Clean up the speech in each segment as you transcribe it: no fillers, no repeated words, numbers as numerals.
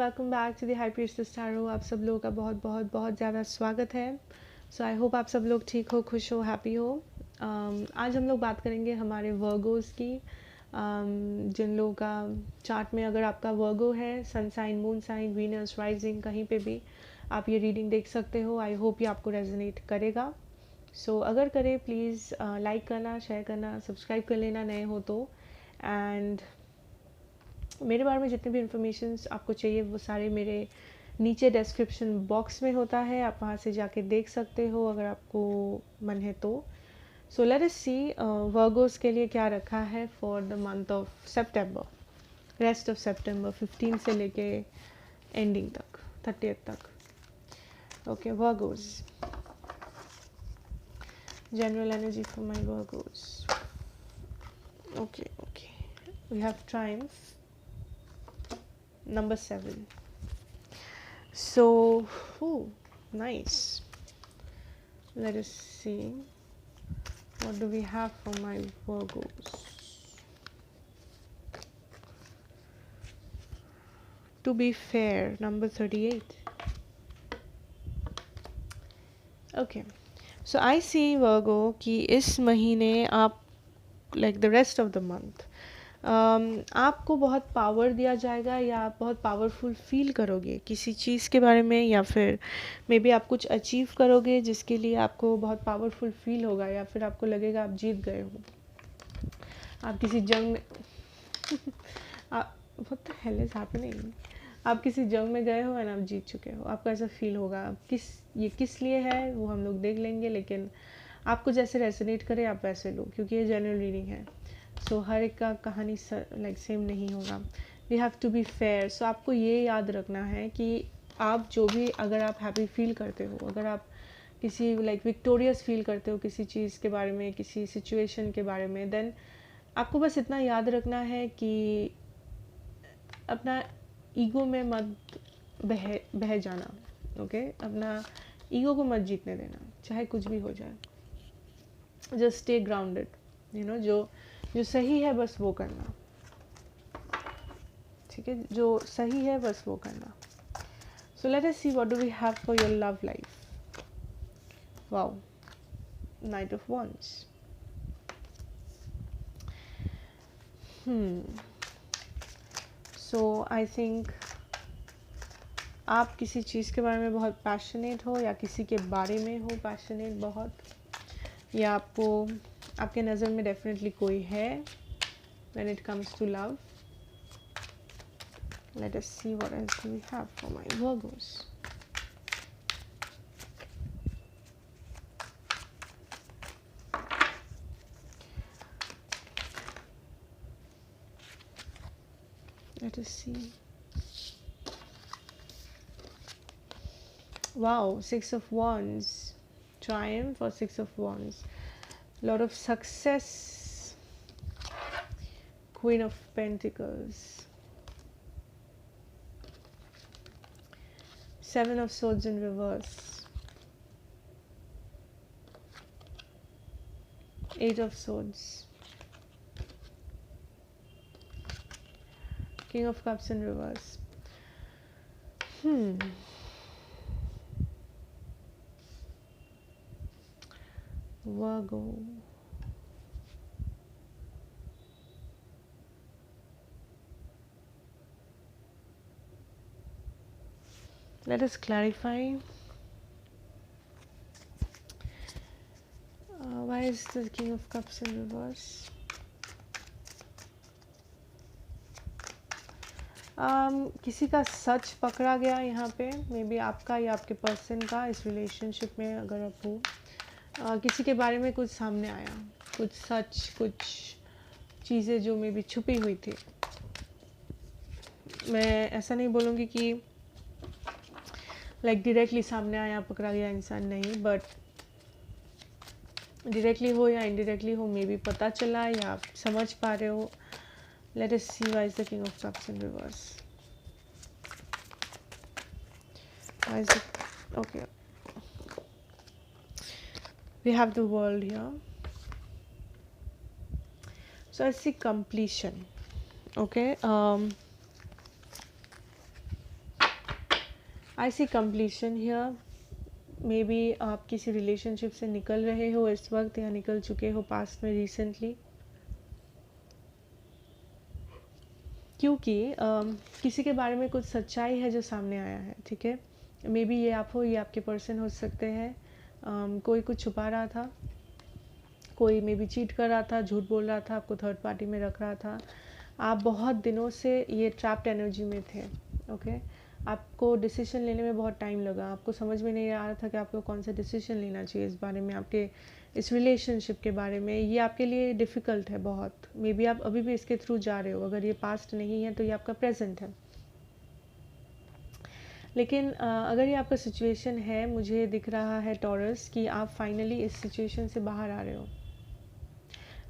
Welcome back to the high priestess tarot. आप सब लोगों का बहुत बहुत बहुत ज़्यादा स्वागत है। सो आई होप आप सब लोग ठीक हो, खुश हो, हैप्पी हो। आज हम लोग बात करेंगे हमारे वर्गोज़ की। जिन लोगों का चार्ट में अगर आपका वर्गो है, sun sign, moon sign, Venus, rising, कहीं पे भी आप ये रीडिंग देख सकते हो। आई होप ये आपको रेजोनेट करेगा। सो अगर करे प्लीज़ लाइक करना, शेयर करना, सब्सक्राइब कर लेना नए हो तो। एंड मेरे बारे में जितने भी इन्फॉर्मेशंस आपको चाहिए वो सारे मेरे नीचे डिस्क्रिप्शन बॉक्स में होता है, आप वहाँ से जाके देख सकते हो अगर आपको मन है तो। सो लेट अस सी वर्गोस के लिए क्या रखा है फॉर द मंथ ऑफ सितंबर, रेस्ट ऑफ सितंबर 15 से लेके एंडिंग तक, 30th तक। Okay, Virgos, general energy for my Virgos. Okay, we have triumph, number 7. So, nice. Let us see. What do we have for my Virgos? To be fair, number 38. Okay. So I see Virgo कि इस महीने आप like the rest of the month आपको बहुत power दिया जाएगा या आप बहुत पावरफुल फील करोगे किसी चीज़ के बारे में, या फिर मे बी आप कुछ अचीव करोगे जिसके लिए आपको बहुत पावरफुल फील होगा, या फिर आपको लगेगा आप जीत गए हो। आप किसी जंग में आप what the hell is happening, आप किसी जंग में गए हो एंड आप जीत चुके हो, आपको ऐसा फील होगा। ये किस लिए है वो हम लोग देख लेंगे, लेकिन आपको जैसे रेजोनेट करे आप वैसे लो, क्योंकि ये जनरल रीडिंग है। सो हर एक का कहानी लाइक सेम नहीं होगा। We have to be fair. So आपको ये याद रखना है कि आप जो भी, अगर आप हैप्पी फील करते हो, अगर आप किसी लाइक विक्टोरियस फील करते हो किसी चीज़ के बारे में, किसी सिचुएशन के बारे में, देन आपको बस इतना याद रखना है कि अपना ईगो में मत बह जाना। ओके, अपना ईगो को मत जीतने देना, चाहे कुछ भी हो जाए। Just stay grounded, you know, जो सही है बस वो करना, ठीक है, जो सही है बस वो करना। So let us see what do we have for your love life. Wow, knight of wands. So I think आप किसी चीज़ के बारे में बहुत पैशनेट हो, या किसी के बारे में हो पैशनेट बहुत, या आपको आपके नज़र में डेफिनेटली कोई है when it comes to love. Let us see what else do we have for my Virgos. Let us see. Wow, Six of Wands, Triumph or Six of Wands. Lot of success. Queen of Pentacles. Seven of Swords in reverse. Eight of Swords. King of Cups in reverse. Virgo. Let us clarify. Why is the King of Cups in reverse? किसी का सच पकड़ा गया यहाँ पे, may be आपका या आपके person का, इस रिलेशनशिप में अगर आप हो, किसी के बारे में कुछ सामने आया, कुछ सच, कुछ चीज़ें जो मे बी छुपी हुई थी। मैं ऐसा नहीं बोलूँगी कि लाइक डायरेक्टली सामने आया, पकड़ा गया इंसान, नहीं, बट डायरेक्टली हो या इनडायरेक्टली हो, मे बी पता चला या आप समझ पा रहे हो। Let us see why is the King of Cups in reverse. Why is it? Okay. We have the World here. So I see completion. Okay. I see completion here. May be आप किसी relationship से निकल रहे हो इस वक्त या निकल चुके हो पास्ट में रिसेंटली, क्योंकि किसी के बारे में कुछ सच्चाई है जो सामने आया है, ठीक है। मे बी ये आप हो, ये आपके पर्सन हो सकते हैं। कोई कुछ छुपा रहा था, कोई मे बी चीट कर रहा था, झूठ बोल रहा था, आपको थर्ड पार्टी में रख रहा था। आप बहुत दिनों से ये ट्रैप्ड एनर्जी में थे, ओके। आपको डिसीजन लेने में बहुत टाइम लगा, आपको समझ में नहीं आ रहा था कि आपको कौन सा डिसीजन लेना चाहिए इस बारे में, आपके इस रिलेशनशिप के बारे में। ये आपके लिए डिफ़िकल्ट है बहुत। मे बी आप अभी भी इसके थ्रू जा रहे हो। अगर ये पास्ट नहीं है तो ये आपका प्रेजेंट है। लेकिन अगर ये आपका सिचुएशन है, मुझे दिख रहा है टॉरस कि आप फाइनली इस सिचुएशन से बाहर आ रहे हो।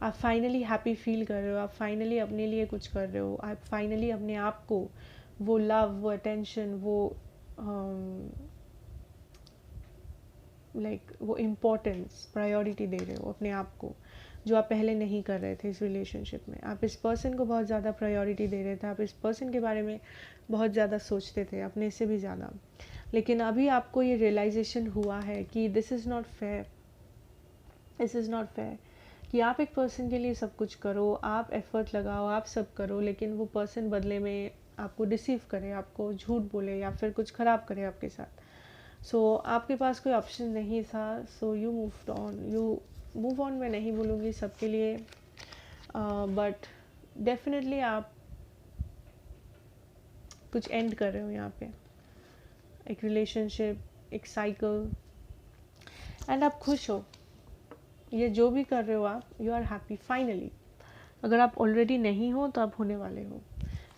आप फाइनली हैप्पी फील कर रहे हो, आप फाइनली अपने लिए कुछ कर रहे हो, आप फाइनली अपने आप को वो लव, वो अटेंशन, वो वो इम्पोर्टेंस, प्रायोरिटी दे रहे हो अपने आप को, जो आप पहले नहीं कर रहे थे इस रिलेशनशिप में। आप इस पर्सन को बहुत ज़्यादा प्रायोरिटी दे रहे थे, आप इस पर्सन के बारे में बहुत ज़्यादा सोचते थे, अपने से भी ज़्यादा। लेकिन अभी आपको ये रियलाइजेशन हुआ है कि this is not fair, this is not fair कि आप एक पर्सन के लिए सब कुछ करो, आप एफर्ट लगाओ, आप सब करो, लेकिन वो पर्सन बदले में आपको डिसीव करे, आपको झूठ बोले या फिर कुछ ख़राब करे आपके साथ। सो आपके पास कोई ऑप्शन नहीं था, so you moved on. You move on मैं नहीं बोलूँगी सबके लिए, बट डेफिनेटली आप कुछ एंड कर रहे हो यहाँ पे, एक रिलेशनशिप, एक साइकिल, एंड आप खुश हो। ये जो भी कर रहे हो आप, यू आर हैप्पी फाइनली। अगर आप ऑलरेडी नहीं हो तो आप होने वाले हो,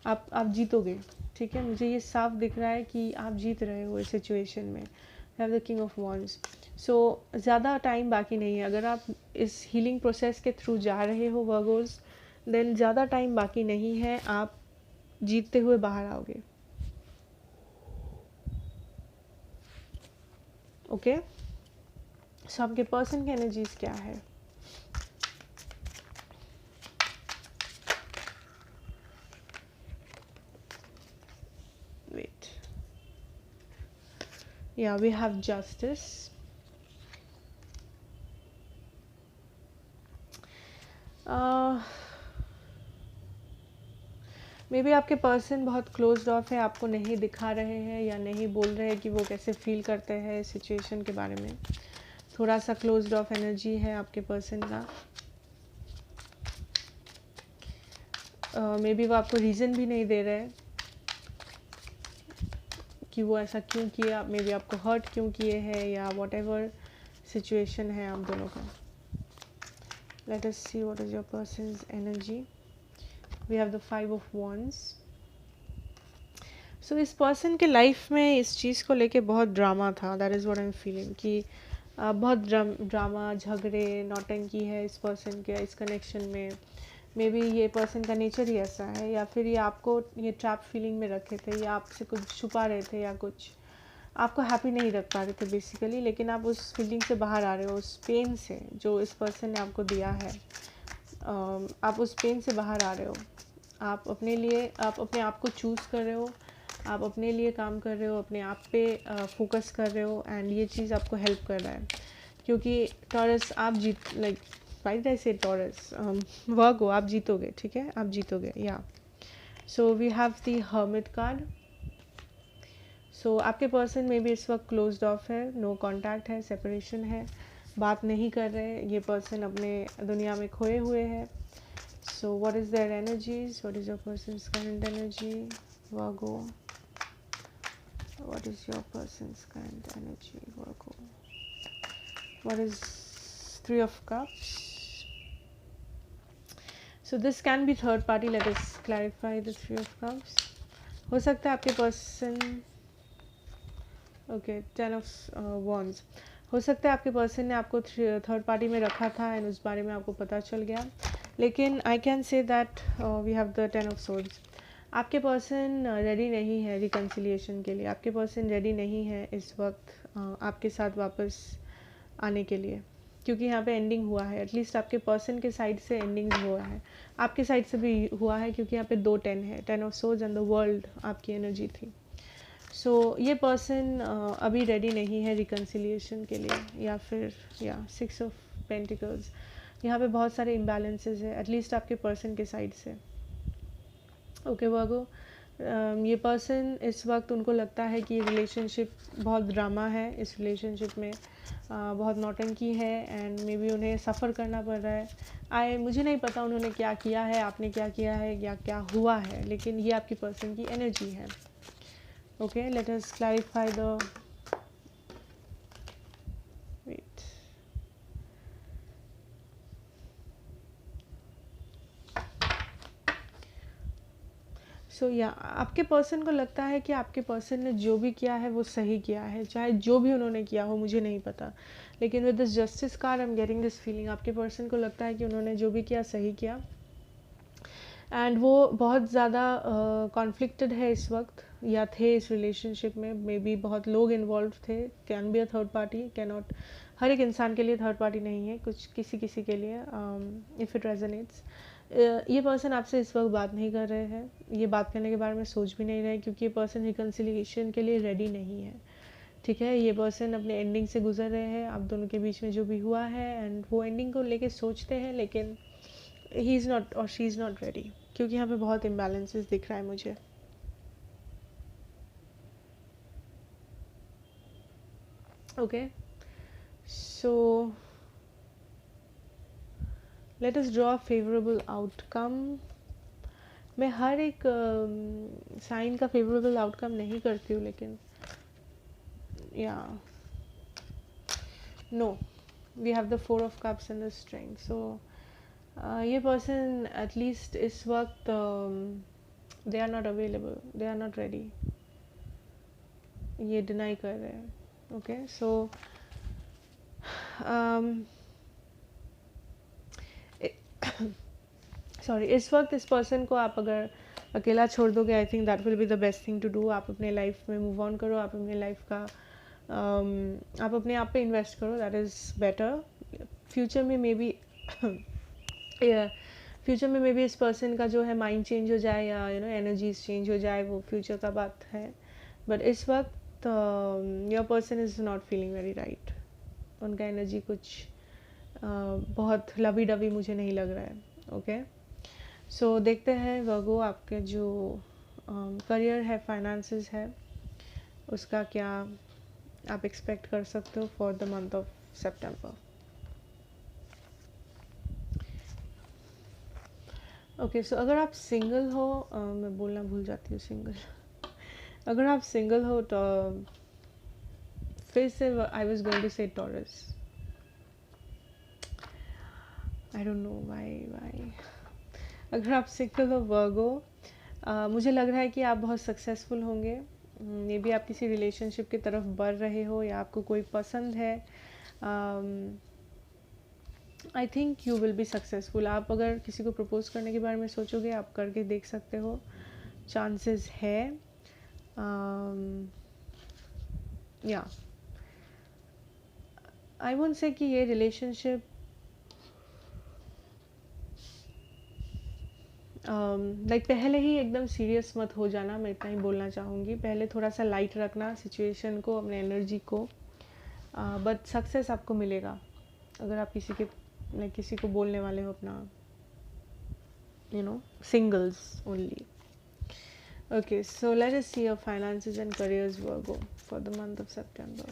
आप जीतोगे, ठीक है। मुझे ये साफ दिख रहा है कि आप जीत रहे हो इस सिचुएशन में। Have the king of wands. So ज़्यादा टाइम बाकी नहीं है। अगर आप इस हीलिंग प्रोसेस के थ्रू जा रहे हो वर्गोस, देन ज़्यादा टाइम बाकी नहीं है, आप जीतते हुए बाहर आओगे, ओके। सो आपके पर्सन की एनर्जीज क्या है? वेट, या we have justice. May be आपके पर्सन बहुत क्लोज्ड ऑफ है, आपको नहीं दिखा रहे हैं या नहीं बोल रहे हैं कि वो कैसे फील करते हैं इस सिचुएशन के बारे में। थोड़ा सा क्लोज्ड ऑफ एनर्जी है आपके पर्सन का। मे बी वो आपको रीज़न भी नहीं दे रहे कि वो ऐसा क्यों किया, मे बी आपको हर्ट क्यों किए हैं, या वॉट एवर सिचुएशन है आप दोनों का। Let us see what is your person's energy. We have the 5 of wands. So इस पर्सन के लाइफ में इस चीज़ को लेके बहुत ड्रामा था, that is what I am feeling, कि बहुत ड्रामा, झगड़े, नौटंकी है इस पर्सन के इस कनेक्शन में। मे बी ये पर्सन का नेचर ही ऐसा है, या फिर ये आपको ये ट्रैप फीलिंग में रखे थे, या आपसे कुछ छुपा रहे थे, या कुछ आपको हैप्पी नहीं रख पा रहे थे बेसिकली। लेकिन आप उस फीलिंग से बाहर आ रहे हो, उस पेन से जो इस पर्सन ने आपको दिया है। आप उस पेन से बाहर आ रहे हो। आप अपने लिए, आप अपने आप को चूज़ कर रहे हो, आप अपने लिए काम कर रहे हो, अपने आप पे फोकस कर रहे हो, एंड ये चीज़ आपको हेल्प कर रहा है। क्योंकि टॉरस आप जीत, लाइक वाइट आई से टॉरस वर्गो, आप जीतोगे, ठीक है, आप जीतोगे, या। So we have the hermit card. So आपके पर्सन में भी इस वक्त क्लोज्ड ऑफ है, नो कॉन्टैक्ट है, सेपरेशन है, बात नहीं कर रहे, ये पर्सन अपने दुनिया में खोए हुए हैं। So what is their energies, what is your persons current energy Virgo? What is your person's current energy, Virgo? What is 3 of Cups? So this can be third party. Let us clarify the 3 of Cups. हो सकता है आपके person, okay, 10 of Wands, हो सकता है आपके person ने आपको थर्ड पार्टी में रखा था एंड उस बारे में आपको पता चल गया। लेकिन I can say that we have the 10 of Swords। आपके पर्सन रेडी नहीं है रिकन्सिलिएशन के लिए, आपके पर्सन रेडी नहीं है इस वक्त आपके साथ वापस आने के लिए, क्योंकि यहाँ पे एंडिंग हुआ है। एटलीस्ट आपके पर्सन के साइड से एंडिंग हुआ है, आपके साइड से भी हुआ है, क्योंकि यहाँ पे 2 10 है, 10 of swords and the world आपकी एनर्जी थी। सो ये पर्सन अभी रेडी नहीं है रिकन्सिलिएशन के लिए, या फिर या 6 ऑफ पेंटिकल्स, यहाँ पे बहुत सारे इम्बैलेंसेस है एटलीस्ट आपके पर्सन के साइड से। ओके वर्गो, ये पर्सन इस वक्त उनको लगता है कि रिलेशनशिप बहुत ड्रामा है, इस रिलेशनशिप में बहुत नौटंकी है एंड मे बी उन्हें सफ़र करना पड़ रहा है। मुझे नहीं पता उन्होंने क्या किया है, आपने क्या किया है या क्या हुआ है, लेकिन ये आपकी पर्सन की एनर्जी है। Okay, let us clarify the wait. So या आपके पर्सन को लगता है कि आपके पर्सन ने जो भी किया है वो सही किया है, चाहे जो भी उन्होंने किया हो, मुझे नहीं पता, लेकिन with this justice card I am getting this feeling आपके पर्सन को लगता है कि उन्होंने जो भी किया सही किया एंड वो बहुत ज़्यादा कॉन्फ्लिक्टेड है इस वक्त, या थे इस रिलेशनशिप में, मे बी बहुत लोग इन्वॉल्व थे, can be a third party, can not, हर एक इंसान के लिए थर्ड पार्टी नहीं है, कुछ किसी किसी के लिए, इफ़ इट रेजोनेट्स। ये पर्सन आपसे इस वक्त बात नहीं कर रहे हैं, ये बात करने के बारे में सोच भी नहीं रहे, क्योंकि ये पर्सन रिकन्सिलिएशन के लिए रेडी नहीं है। ठीक है, ये पर्सन अपने एंडिंग से गुजर रहे हैं, आप दोनों के बीच में जो भी हुआ है एंड वो एंडिंग को लेके सोचते हैं, लेकिन ही इज़ नॉट और शी इज़ नॉट रेडी, क्योंकि यहाँ पे बहुत इम्बैलेंसेस दिख रहा है मुझे। Okay, so let us draw a favourable outcome. मैं हर एक साइन का फेवरेबल आउटकम नहीं करती हूँ, लेकिन या no, we have the 4 of cups and the strength. So ये पर्सन एटलीस्ट इस वक्त they are not available, they are not ready, ये डिनाई कर रहे हैं। ओके, सो सॉरी, इस वक्त इस पर्सन को आप अगर अकेला छोड़ दोगे, I think that will be the best thing to do. आप अपने लाइफ में मूव ऑन करो, आप अपने लाइफ का आप अपने आप पे इन्वेस्ट करो, दैट इज़ बेटर। फ्यूचर में मे बी फ्यूचर में मे बी इस पर्सन का जो है माइंड चेंज हो जाए, या यू नो एनर्जीज चेंज हो जाए, वो फ्यूचर का बात है, बट इस वक्त your person is not feeling very right, उनका एनर्जी कुछ बहुत लवी डवी मुझे नहीं लग रहा है। ओके, सो देखते हैं वर्गो, आपके जो करियर है, फाइनेंसेस है, उसका क्या आप एक्सपेक्ट कर सकते हो फॉर द मंथ ऑफ सितंबर। ओके, सो अगर आप सिंगल हो, मैं बोलना भूल जाती हूँ सिंगल अगर आप सिंगल हो तो फिर से आई वॉज गोइंग टू से taurus, I don't know why. अगर आप सिंगल हो वर्गो, मुझे लग रहा है कि आप बहुत सक्सेसफुल होंगे, मे बी आप किसी रिलेशनशिप की तरफ बढ़ रहे हो, या आपको कोई पसंद है, I think you will be successful. आप अगर किसी को प्रपोज करने के बारे में सोचोगे, आप करके देख सकते हो, चांसेस है। या आई वोंट से कि ये रिलेशनशिप लाइक पहले ही एकदम सीरियस मत हो जाना, मैं इतना ही बोलना चाहूँगी, पहले थोड़ा सा लाइट रखना सिचुएशन को, अपने एनर्जी को, बट सक्सेस आपको मिलेगा अगर आप किसी को बोलने वाले हो अपना, you know, singles only. Okay, so let us see your finances and careers Virgo for the month of September.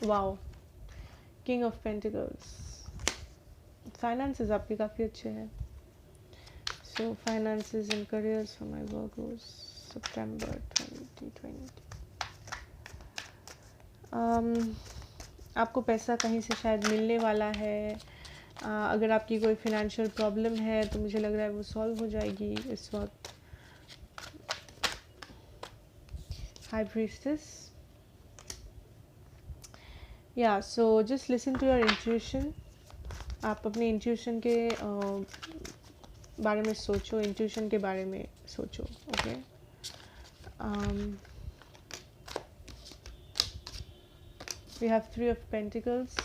Wow, king of pentacles, finances आपके काफ़ी अच्छे हैं। So finances and careers for my Virgos, September 2020. आपको पैसा कहीं से शायद मिलने वाला है, अगर आपकी कोई फिनेंशियल प्रॉब्लम है तो मुझे लग रहा है वो सॉल्व हो जाएगी इस वक्त। हाई प्रीस्टेस, या so just listen to your intuition, आप अपने इंट्यूशन के बारे में सोचो, इंट्यूशन के बारे में सोचो। Okay, we have 3 of pentacles,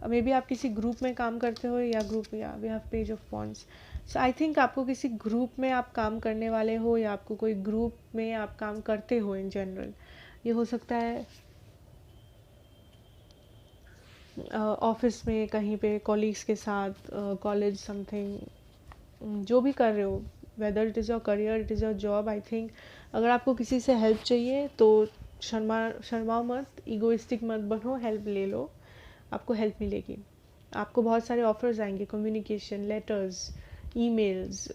may be आप किसी ग्रुप में काम करते हो, या we have page of wands, so I think आपको किसी ग्रुप में आप काम करने वाले हो, या आपको कोई ग्रुप में आप काम करते हो इन जनरल। ये हो सकता है ऑफिस में, कहीं पे कॉलीग्स के साथ, कॉलेज समथिंग, जो भी कर रहे हो, whether it is your career, it is your job. I think अगर आपको किसी से हेल्प चाहिए तो शर्माओ मत, ईगोइस्टिक मत बनो, हेल्प ले लो, आपको हेल्प मिलेगी। आपको बहुत सारे ऑफर्स आएंगे, कम्युनिकेशन, लेटर्स, ईमेल्स,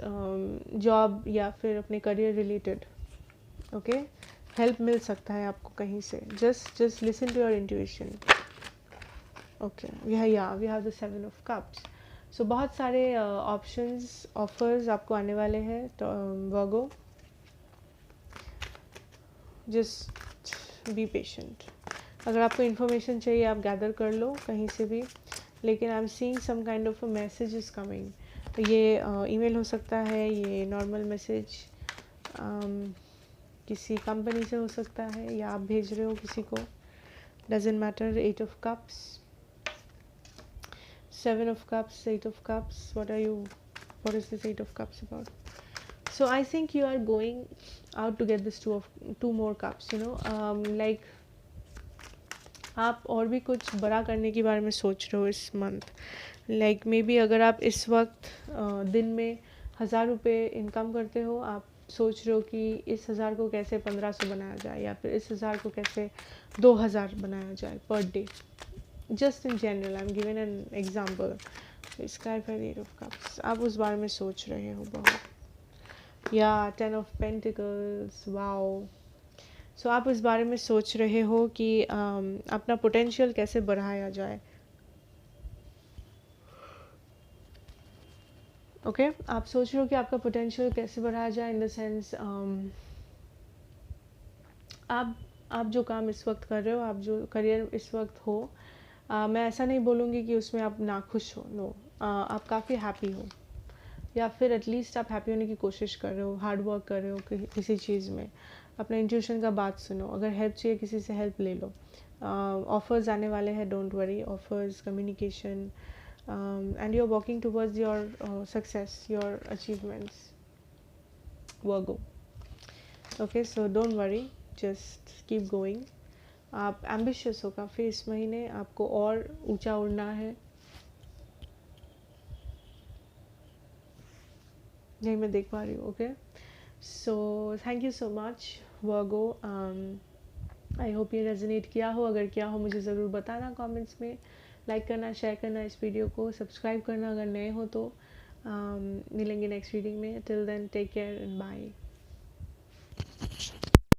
जॉब या फिर अपने करियर रिलेटेड। ओके, हेल्प मिल सकता है आपको कहीं से। Just listen to your intuition. Okay, we have the 7 of Cups। सो बहुत सारे ऑप्शंस, ऑफर्स आपको आने वाले हैं। तो वर्गो, जस्ट बी पेशेंट। अगर आपको इन्फॉर्मेशन चाहिए आप गैदर कर लो कहीं से भी, लेकिन I am seeing some kind of a message is coming. तो ये ईमेल हो सकता है, ये नॉर्मल मैसेज किसी कंपनी से हो सकता है, या आप भेज रहे हो किसी को, doesn't matter. 8 of Cups, 7 of Cups, 8 of Cups, what is this 8 of Cups about? So I think you are going out to get this 2 more cups, like आप और भी कुछ बड़ा करने के बारे में सोच रहे हो इस मंथ। लाइक मे बी अगर आप इस वक्त दिन में 1000 रुपये इनकम करते हो, आप सोच रहे हो कि इस 1000 को कैसे 1500 बनाया जाए, या फिर इस 1000 को कैसे 2000 बनाया जाए per day. Just in general I am given an example. Sky पर 8 of Cups, आप उस बारे में सोच रहे हो बहुत। या 10 of Pentacles, वाओ। सो आप इस बारे में सोच रहे हो कि अपना पोटेंशियल कैसे बढ़ाया जाए। ओके, आप सोच रहे हो कि आपका पोटेंशियल कैसे बढ़ाया जाए, इन द सेंस आप जो काम इस वक्त कर रहे हो, आप जो करियर इस वक्त हो, मैं ऐसा नहीं बोलूँगी कि उसमें आप नाखुश हो, नो। आप काफ़ी हैप्पी हो, या फिर एटलीस्ट आप हैप्पी होने की कोशिश कर रहे हो, हार्ड वर्क कर रहे हो किसी चीज़ में। अपना इंट्यूशन का बात सुनो, अगर हेल्प चाहिए किसी से हेल्प ले लो। ऑफर्स आने वाले हैं, don't worry. Offers, communication, and you are working towards your success, your achievements, Virgo. Okay, so don't worry, just keep going. आप एम्बिशियस हो काफ़ी इस महीने, आपको और ऊंचा उड़ना है। यही मैं देख पा रही हूँ। Okay, so thank you so much Virgo. I hope ये रेजोनेट किया हो, अगर किया हो मुझे ज़रूर बताना कमेंट्स में। लाइक करना, शेयर करना इस वीडियो को, सब्सक्राइब करना अगर नए हो तो। मिलेंगे नेक्स्ट रीडिंग में। Till then take care and bye.